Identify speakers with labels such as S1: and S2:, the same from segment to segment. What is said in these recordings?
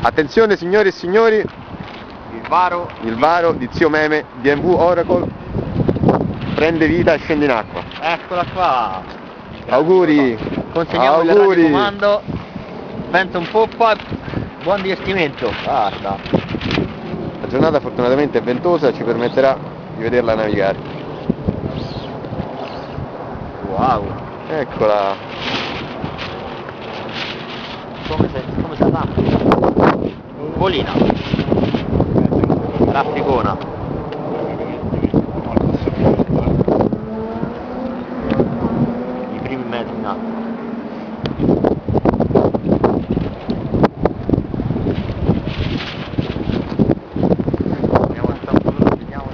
S1: Attenzione signore e signori,
S2: Il
S1: il varo di Zio Meme BMW Oracle prende vita e scende in acqua.
S2: Eccola qua.
S1: Auguri!
S2: Consegniamo il radiocomando. Vento in poppa. Buon divertimento. Guarda.
S1: La giornata fortunatamente è ventosa e ci permetterà di vederla navigare.
S2: Wow.
S1: Eccola!
S2: Come sei tanto? Volina. Trafficona. I primi metri in acqua. Vediamo il tempo, vediamo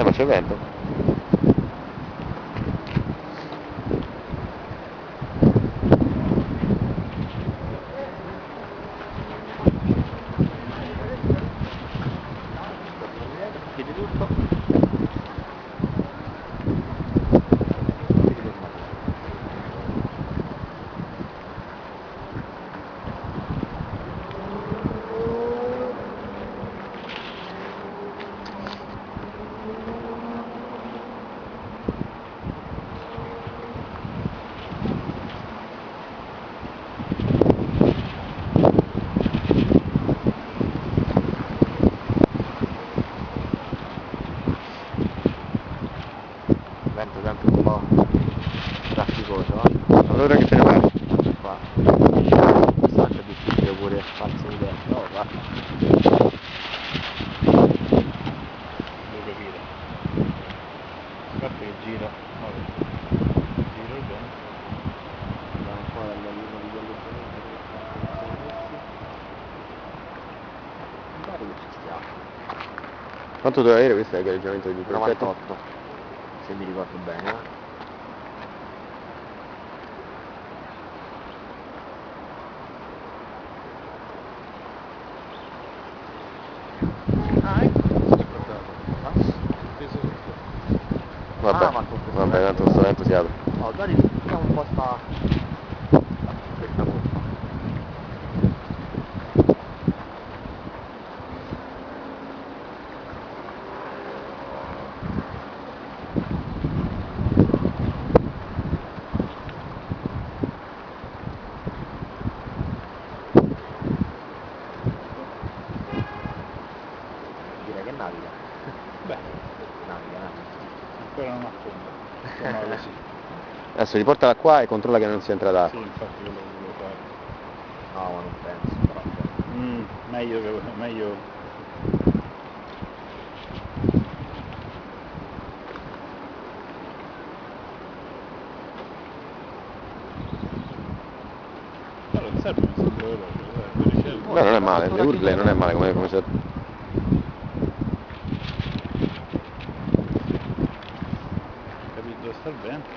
S1: Ma c'è vento?
S2: Chiedi tutto. Vento sempre un po' trafficoso,
S1: Allora che te ne pare?
S2: qua. Questo è difficile pure farsi un'idea. No, guarda.
S3: Devo capire. A parte che gira, gira bene.
S2: Andiamo un po' dalla linea di allontanamento. Mi pare che ci stiamo.
S1: Quanto deve avere questo galleggiamento di progetto?
S2: 98, se mi ricordo bene. Ah, ecco.
S1: Vabbè,
S2: Ah, ma con questo
S1: vabbè,
S2: vento.
S1: tanto sto vento si apre.
S2: Oh, dai, vediamo un po' questa curva. Direi che naviga.
S3: Beh,
S2: Naviga.
S3: ancora non affonda. Insomma così.
S1: Adesso riportala qua e controlla che non sia entrata
S3: Sì,
S1: acqua.
S3: infatti quello che volevo fare.
S2: No, ma non penso, però.
S3: Meglio. Allora, il serbo mi sembra veloce,
S1: Beh, non è male, le urle non è male come se...
S3: capito dove sta il vento.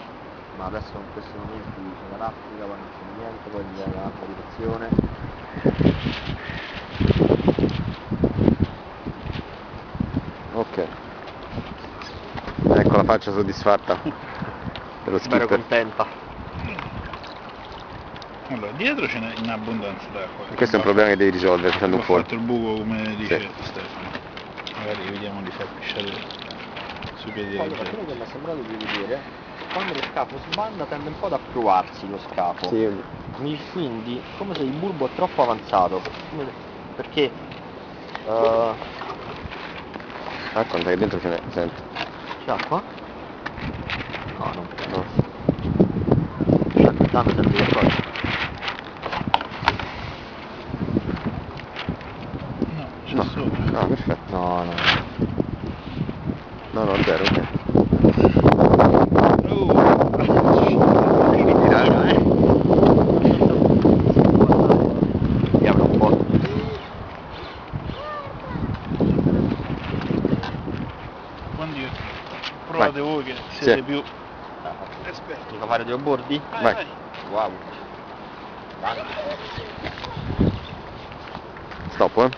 S2: Ma adesso in questi momenti c'è la raffica, poi non c'è niente, poi viene dall'altra direzione.
S1: Ok. Ecco la faccia soddisfatta dello
S2: Spero
S1: skipper.
S2: contenta.
S3: Allora, dietro ce n'è in abbondanza d'acqua.
S1: Questo è un problema che devi risolvere facendo
S3: Ho
S1: un
S3: fatto il buco come dice
S1: Sì.
S3: Stefano. Magari vediamo di far pisciare sui piedi
S2: Allora,
S3: della
S2: quello che
S3: gente.
S2: mi è sembrato di vedere, quando lo scafo sbanda tende un po' ad approvarsi lo scafo.
S1: Sì.
S2: Quindi, come se il bulbo è troppo avanzato. Perché
S1: Conta che dentro ce n'è, senti.
S2: c'è acqua? No, non credo.
S1: No.
S2: Sta guardando sempre qualcosa.
S3: No, c'è
S1: No,
S3: sopra.
S1: no, perfetto.
S2: No, no.
S1: No, zero, ok.
S2: Devi tirare, Si apre un po'.
S3: Quando io provate voi che siete più esperti.
S2: Devo fare due bordi?
S1: Vai.
S2: Wow.
S1: Stop,